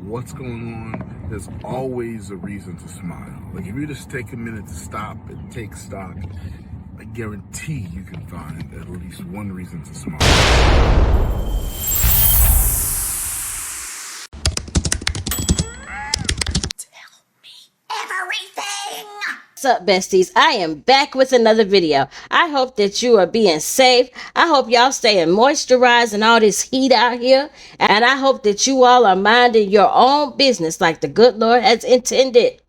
what's going on, there's always a reason to smile. Like if you just take a minute to stop and take stock, I guarantee you can find at least one reason to smile. What's up, besties? I am back with another video. I hope that you are being safe. I hope y'all staying moisturized and all this heat out here. And I hope that you all are minding your own business like the good Lord has intended.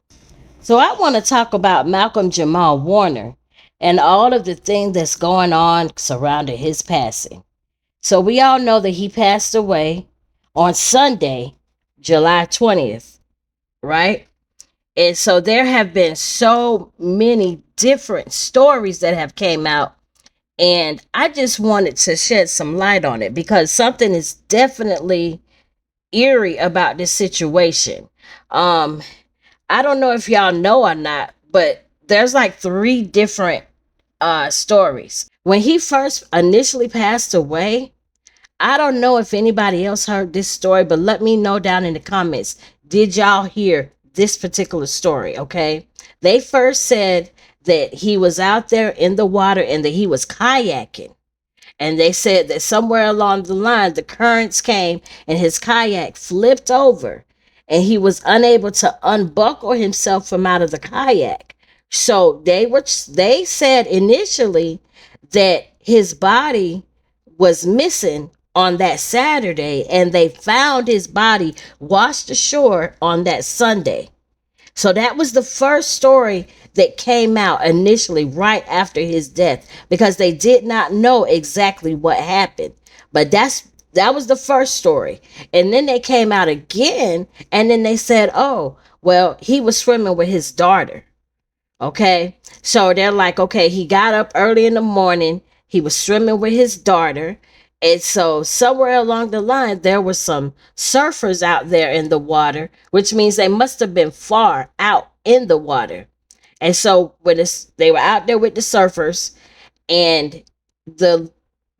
So I want to talk about Malcolm Jamal Warner and all of the things that's going on surrounding his passing. So we all know that he passed away on Sunday, July 20th, right? And so there have been so many different stories that have came out. And I just wanted to shed some light on it because something is definitely eerie about this situation. I don't know if y'all know or not, but there's like 3 different stories. When he first initially passed away, I don't know if anybody else heard this story, but let me know down in the comments. Did y'all hear this particular story? Okay. They first said that he was out there in the water and that he was kayaking. And they said that somewhere along the line, the currents came and his kayak flipped over and he was unable to unbuckle himself from out of the kayak. So they said initially that his body was missing on that Saturday, and they found his body washed ashore on that Sunday. So that was the first story that came out initially right after his death, because they did not know exactly what happened. But that was the first story. And then they came out again, and then they said, oh, well, he was swimming with his daughter. Okay. So they're like, okay, he got up early in the morning. He was swimming with his daughter. And so somewhere along the line, there were some surfers out there in the water, which means they must have been far out in the water. And so when they were out there with the surfers, and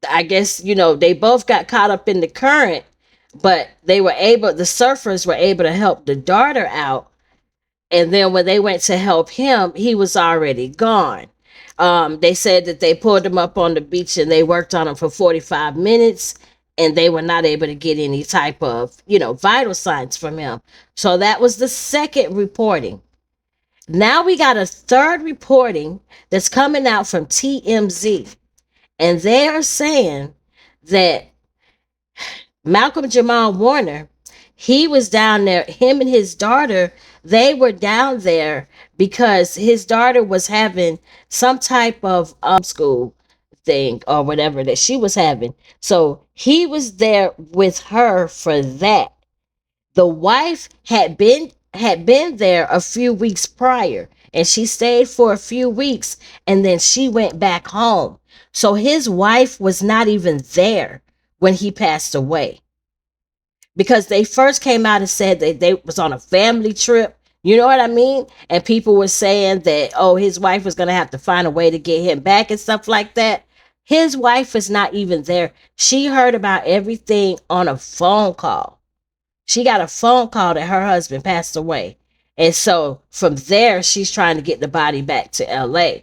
I guess, they both got caught up in the current, but the surfers were able to help the daughter out. And then when they went to help him, he was already gone. They said that they pulled him up on the beach and they worked on him for 45 minutes and they were not able to get any type of, vital signs from him. So that was the second reporting. Now we got a third reporting that's coming out from TMZ. And they are saying that Malcolm Jamal Warner, he was down there, him and his daughter, they were down there because his daughter was having some type of school thing or whatever that she was having. So he was there with her for that. The wife had been there a few weeks prior, and she stayed for a few weeks and then she went back home. So his wife was not even there when he passed away, because they first came out and said that they was on a family trip. You know what I mean? And people were saying that, oh, his wife was going to have to find a way to get him back and stuff like that. His wife is not even there. She heard about everything on a phone call. She got a phone call that her husband passed away. And so from there, she's trying to get the body back to LA.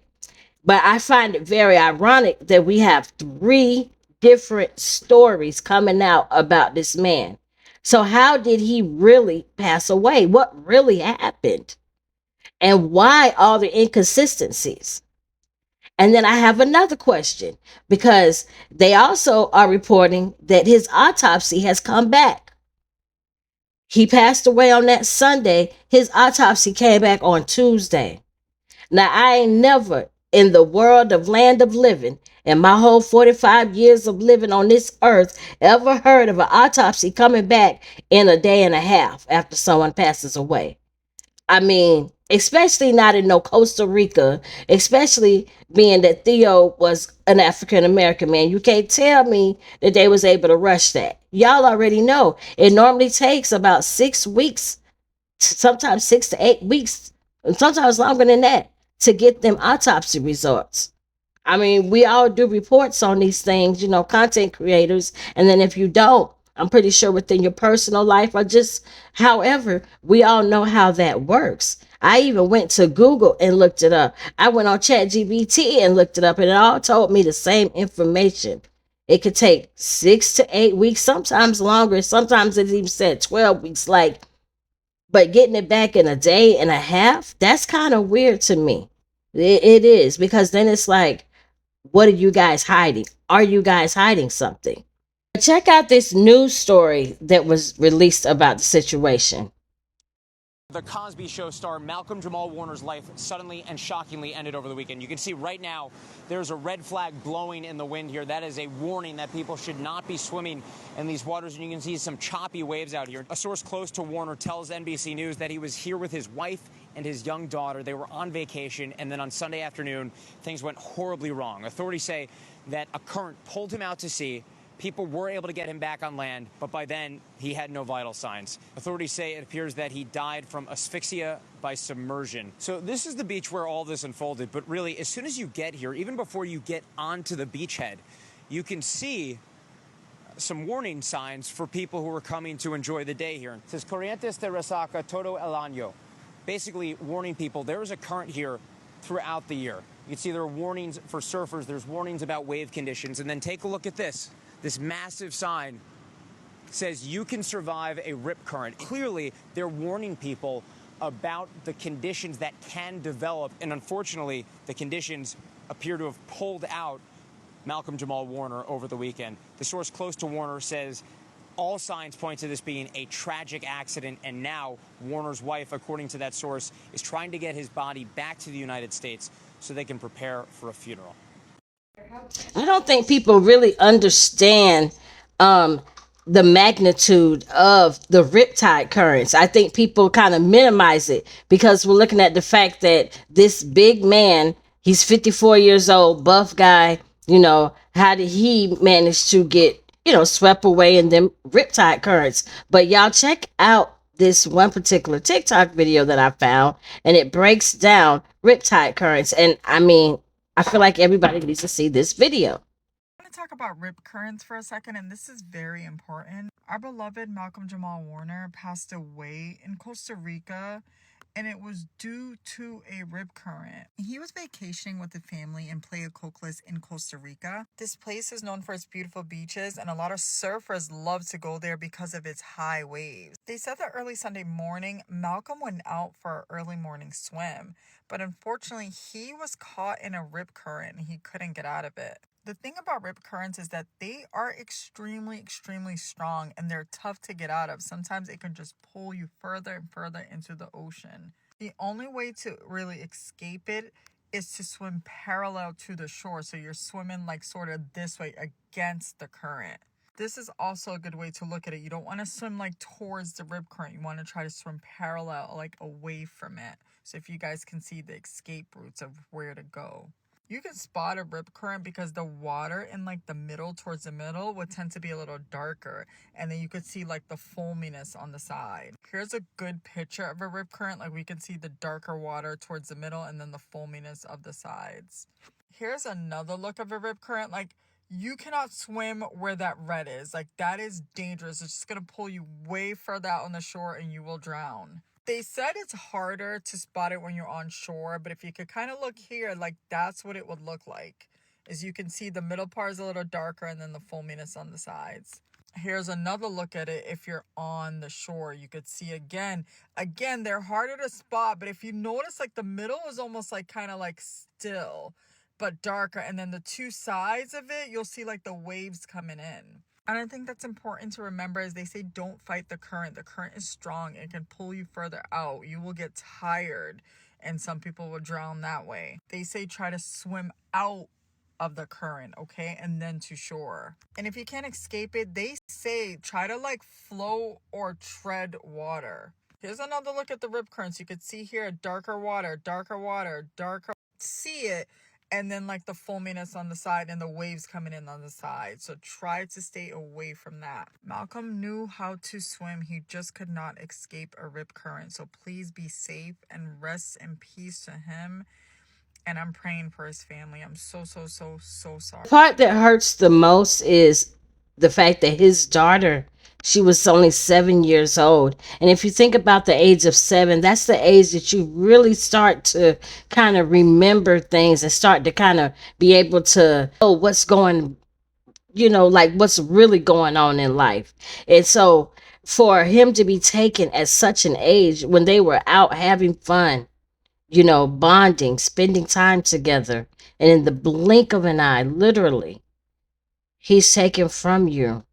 But I find it very ironic that we have 3 different stories coming out about this man. So how did he really pass away? What really happened? And why all the inconsistencies? And then I have another question, because they also are reporting that his autopsy has come back. He passed away on that Sunday. His autopsy came back on Tuesday. Now, I ain't never in the world of land of living, in my whole 45 years of living on this earth, ever heard of an autopsy coming back in a day and a half after someone passes away. I mean, especially not in no Costa Rica, especially being that THEO was an African-American man. You can't tell me that they was able to rush that. Y'all already know it normally takes about 6 weeks, sometimes 6 to 8 weeks, and sometimes longer than that, to get them autopsy results. I mean, we all do reports on these things, content creators. And then if you don't, I'm pretty sure within your personal life, or just however, we all know how that works. I even went to Google and looked it up. I went on ChatGPT and looked it up, and it all told me the same information. It could take 6 to 8 weeks, sometimes longer. Sometimes it even said 12 weeks. Like, but getting it back in a day and a half, that's kind of weird to me. It is, because then it's like, what are you guys hiding? Are you guys hiding something? Check out this news story that was released about the situation. The Cosby Show star Malcolm Jamal Warner's life suddenly and shockingly ended over the weekend. You can see right now there's a red flag blowing in the wind here. That is a warning that people should not be swimming in these waters, and you can see some choppy waves out here. A source close to Warner tells NBC News that he was here with his wife and his young daughter. They were on vacation, and then on Sunday afternoon, things went horribly wrong. Authorities say that a current pulled him out to sea. People were able to get him back on land, but by then he had no vital signs. Authorities say it appears that he died from asphyxia by submersion. So this is the beach where all this unfolded, but really, as soon as you get here, even before you get onto the beachhead, you can see some warning signs for people who are coming to enjoy the day here. It says Corrientes de Resaca todo el año, basically warning people there is a current here throughout the year. You can see there are warnings for surfers, there's warnings about wave conditions, and then take a look at this. This massive sign says you can survive a rip current. Clearly, they're warning people about the conditions that can develop, and unfortunately, the conditions appear to have pulled out Malcolm Jamal Warner over the weekend. The source close to Warner says all signs point to this being a tragic accident, and now Warner's wife, according to that source, is trying to get his body back to the United States so they can prepare for a funeral. I don't think people really understand the magnitude of the riptide currents. I think people kind of minimize it because we're looking at the fact that this big man, he's 54 years old, buff guy, how did he manage to get, swept away in them riptide currents? But y'all check out this one particular TikTok video that I found, and it breaks down riptide currents. And I mean, I feel like everybody needs to see this video. I want to talk about rip currents for a second, and this is very important. Our beloved Malcolm Jamal Warner passed away in Costa Rica, and it was due to a rip current. He was vacationing with the family in Playa Cocles in Costa Rica. This place is known for its beautiful beaches, and a lot of surfers love to go there because of its high waves. They said that early Sunday morning, Malcolm went out for an early morning swim, but unfortunately, he was caught in a rip current and he couldn't get out of it. The thing about rip currents is that they are extremely, extremely strong, and they're tough to get out of. Sometimes it can just pull you further and further into the ocean. The only way to really escape it is to swim parallel to the shore. So you're swimming like sort of this way against the current. This is also a good way to look at it. You don't want to swim like towards the rip current. You want to try to swim parallel, like away from it. So if you guys can see the escape routes of where to go. You can spot a rip current because the water in like the middle, towards the middle, would tend to be a little darker. And then you could see like the foaminess on the side. Here's a good picture of a rip current. Like we can see the darker water towards the middle and then the foaminess of the sides. Here's another look of a rip current. Like you cannot swim where that red is. Like that is dangerous. It's just going to pull you way further out on the shore and you will drown. They said it's harder to spot it when you're on shore, but if you could kind of look here, like that's what it would look like. As you can see, the middle part is a little darker and then the foaminess on the sides. Here's another look at it if you're on the shore. You could see again, they're harder to spot, but if you notice, like the middle is almost like kind of like still, but darker. And then the two sides of it, you'll see like the waves coming in. And I think that's important to remember as they say, don't fight the current. The current is strong. It can pull you further out. You will get tired and some people will drown that way. They say try to swim out of the current, okay? And then to shore. And if you can't escape it, they say try to like flow or tread water. Here's another look at the rip currents. You could see here darker water, darker water, darker. See it. And then like the foaminess on the side and the waves coming in on the side. So try to stay away from that. Malcolm knew how to swim. He just could not escape a rip current. So please be safe and rest in peace to him. And I'm praying for his family. I'm so sorry. The part that hurts the most is the fact that his daughter, she was only 7 years old. And if you think about the age of 7, that's the age that you really start to kind of remember things and start to kind of be able to know what's going, like what's really going on in life. And so for him to be taken at such an age when they were out having fun, bonding, spending time together, and in the blink of an eye, literally, he's taken from you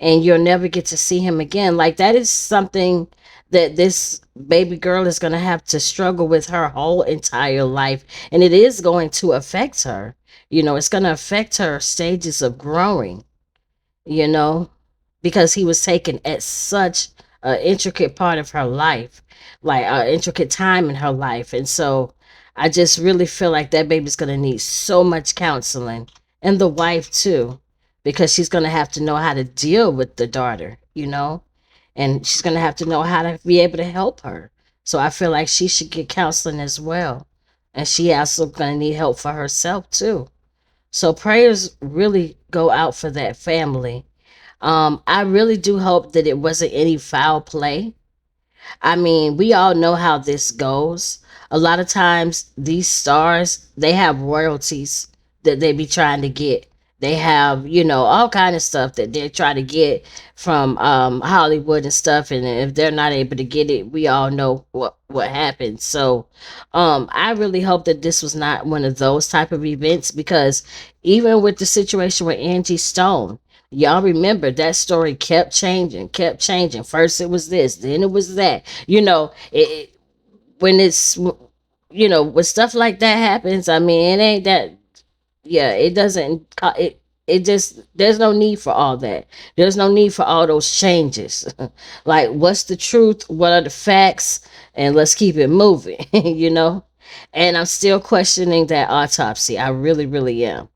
and you'll never get to see him again. Like, that is something that this baby girl is going to have to struggle with her whole entire life. And it is going to affect her. It's going to affect her stages of growing, you know, because he was taken at such an intricate part of her life, like an intricate time in her life. And so I just really feel like that baby's going to need so much counseling, and the wife too, because she's going to have to know how to deal with the daughter, and she's going to have to know how to be able to help her. So I feel like she should get counseling as well. And she also going to need help for herself too. So prayers really go out for that family. I really do hope that it wasn't any foul play. I mean, we all know how this goes. A lot of times these stars, they have royalties that they be trying to get. They have, all kind of stuff that they're trying to get from Hollywood and stuff. And if they're not able to get it, we all know what happens. So I really hope that this was not one of those type of events, because even with the situation with Angie Stone, y'all remember that story kept changing, kept changing. First it was this, then it was that. When it's, when stuff like that happens, I mean, it ain't that, yeah, it doesn't, it just, there's no need for all that. There's no need for all those changes. Like, what's the truth? What are the facts? And let's keep it moving, And I'm still questioning that autopsy. I really, really am.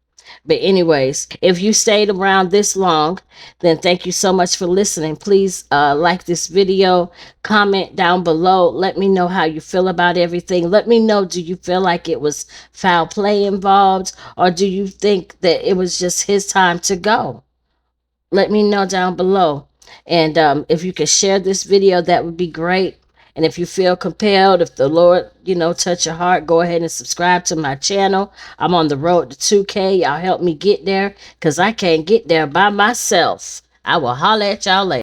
But anyways, if you stayed around this long, then thank you so much for listening. Please like this video, comment down below. Let me know how you feel about everything. Let me know, do you feel like it was foul play involved, or do you think that it was just his time to go? Let me know down below. And if you could share this video, that would be great. And if you feel compelled, if the Lord, touch your heart, go ahead and subscribe to my channel. I'm on the road to 2K. Y'all help me get there, because I can't get there by myself. I will holler at y'all later.